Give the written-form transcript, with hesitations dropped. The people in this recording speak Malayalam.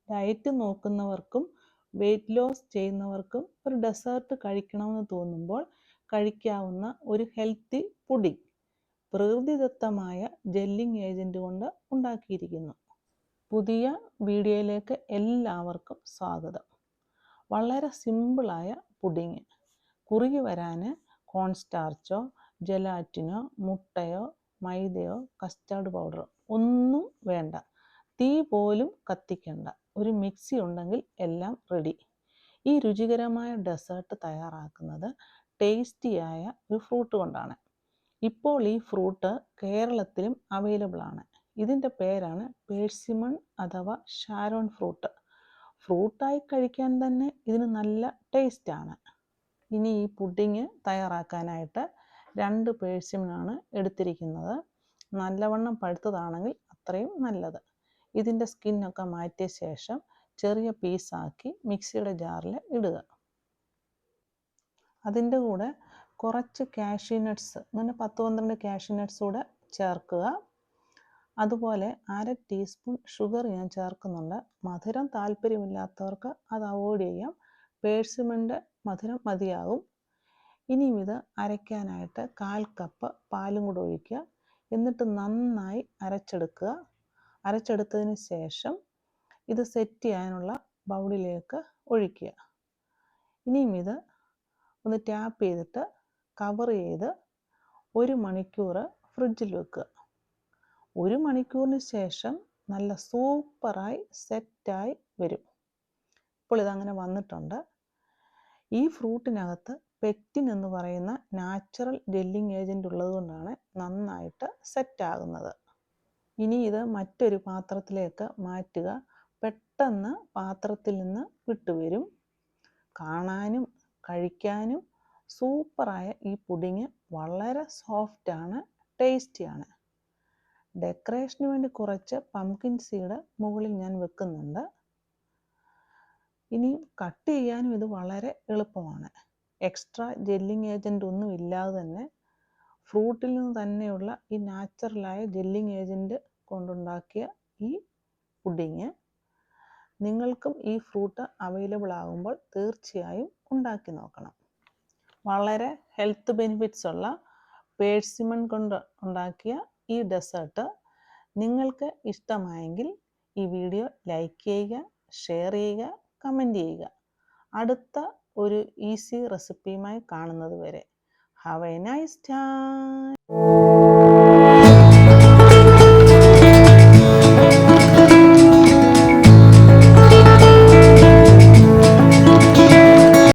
ഡയറ്റ് നോക്കുന്നവർക്കും വെയിറ്റ് ലോസ് ചെയ്യുന്നവർക്കും ഒരു ഡെസേർട്ട് കഴിക്കണമെന്ന് തോന്നുമ്പോൾ കഴിക്കാവുന്ന ഒരു ഹെൽത്തി പുഡിംഗ് പ്രകൃതിദത്തമായ ജെല്ലിംഗ് ഏജൻറ്റ് കൊണ്ട് ഉണ്ടാക്കിയിരിക്കുന്നു. പുതിയ വീഡിയോയിലേക്ക് എല്ലാവർക്കും സ്വാഗതം. വളരെ സിമ്പിളായ പുഡിംഗ്. കുറുകി വരാൻ കോൺ സ്റ്റാർച്ചോ ജെലാറ്റിനോ മുട്ടയോ മൈദയോ കസ്റ്റാർഡ് പൗഡറോ ഒന്നും വേണ്ട. തീ പോലും കത്തിക്കണ്ട. ഒരു മിക്സി ഉണ്ടെങ്കിൽ എല്ലാം റെഡി. ഈ രുചികരമായ ഡെസേർട്ട് തയ്യാറാക്കുന്നത് ടേസ്റ്റിയായ ഒരു ഫ്രൂട്ട് കൊണ്ടാണ്. ഇപ്പോൾ ഈ ഫ്രൂട്ട് കേരളത്തിലും അവൈലബിൾ ആണ്. ഇതിൻ്റെ പേരാണ് പേഴ്സിമൺ അഥവാ ഷാരോൺ ഫ്രൂട്ട്. ഫ്രൂട്ടായി കഴിക്കാൻ തന്നെ ഇതിന് നല്ല ടേസ്റ്റാണ്. ഇനി ഈ പുഡിങ് തയ്യാറാക്കാനായിട്ട് 2 പേഴ്സിമണാണ് എടുത്തിരിക്കുന്നത്. നല്ലവണ്ണം പഴുത്തതാണെങ്കിൽ അത്രയും നല്ലത്. ഇതിൻ്റെ സ്കിന്നൊക്കെ മാറ്റിയ ശേഷം ചെറിയ പീസാക്കി മിക്സിയുടെ ജാറിൽ ഇടുക. അതിൻ്റെ കൂടെ കുറച്ച് കാഷ്യൂ നട്ട്സ്, അങ്ങനെ 10-12 കാഷ്യൂ നട്ട്സ് കൂടെ ചേർക്കുക. അതുപോലെ 1/2 ടീസ്പൂൺ ഷുഗർ ഞാൻ ചേർക്കുന്നുണ്ട്. മധുരം താല്പര്യമില്ലാത്തവർക്ക് അത് അവോയ്ഡ് ചെയ്യാം. പേഴ്സിമണിൻ്റെ മധുരം മതിയാകും. ഇനിയും ഇത് അരയ്ക്കാനായിട്ട് 1/4 കപ്പ് പാലും കൂടെ ഒഴിക്കുക. എന്നിട്ട് നന്നായി അരച്ചെടുക്കുക. അരച്ചെടുത്തതിന് ശേഷം ഇത് സെറ്റ് ചെയ്യാനുള്ള ബൗളിലേക്ക് ഒഴിക്കുക. ഇനിയും ഇത് ഒന്ന് ടാപ്പ് ചെയ്തിട്ട് കവർ ചെയ്ത് 1 മണിക്കൂർ ഫ്രിഡ്ജിൽ വെക്കുക. 1 മണിക്കൂറിന് ശേഷം നല്ല സൂപ്പറായി സെറ്റായി വരും. ഇപ്പോൾ ഇതങ്ങനെ വന്നിട്ടുണ്ട്. ഈ ഫ്രൂട്ടിനകത്ത് പെക്റ്റിൻ എന്ന് പറയുന്ന നാച്ചുറൽ ജെല്ലിംഗ് ഏജൻറ്റ് ഉള്ളത് കൊണ്ടാണ് നന്നായിട്ട് സെറ്റാകുന്നത്. ഇനി ഇത് മറ്റൊരു പാത്രത്തിലേക്ക് മാറ്റുക. പെട്ടെന്ന് പാത്രത്തിൽ നിന്ന് വിട്ടുവരും. കാണാനും കഴിക്കാനും സൂപ്പറായ ഈ പുഡിങ് വളരെ സോഫ്റ്റാണ്, ടേസ്റ്റിയാണ്. ഡെക്കറേഷന് വേണ്ടി കുറച്ച് പംകിൻ സീഡ് മുകളിൽ ഞാൻ വെക്കുന്നുണ്ട്. ഇനി കട്ട് ചെയ്യാനും ഇത് വളരെ എളുപ്പമാണ്. എക്സ്ട്രാ ജെല്ലിംഗ് ഏജൻറ്റ് ഒന്നും ഇല്ലാതെ തന്നെ ഫ്രൂട്ടിൽ നിന്ന് തന്നെയുള്ള ഈ നാച്ചുറലായ ജെല്ലിംഗ് ഏജൻറ്റ് കൊണ്ടുണ്ടാക്കിയ ഈ പുഡിങ് നിങ്ങൾക്കും ഈ ഫ്രൂട്ട് അവൈലബിൾ ആകുമ്പോൾ തീർച്ചയായും ഉണ്ടാക്കി നോക്കണം. വളരെ ഹെൽത്ത് ബെനിഫിറ്റ്സ് ഉള്ള പേഴ്സിമൺ കൊണ്ട് ഉണ്ടാക്കിയ ഈ ഡെസേർട്ട് നിങ്ങൾക്ക് ഇഷ്ടമായെങ്കിൽ ഈ വീഡിയോ ലൈക്ക് ചെയ്യുക, ഷെയർ ചെയ്യുക, കമൻറ്റ് ചെയ്യുക. അടുത്ത ഒരു ഈസി റെസിപ്പിയുമായി കാണുന്നത് വരെ ഹാവ് എ നൈസ് ടൈം.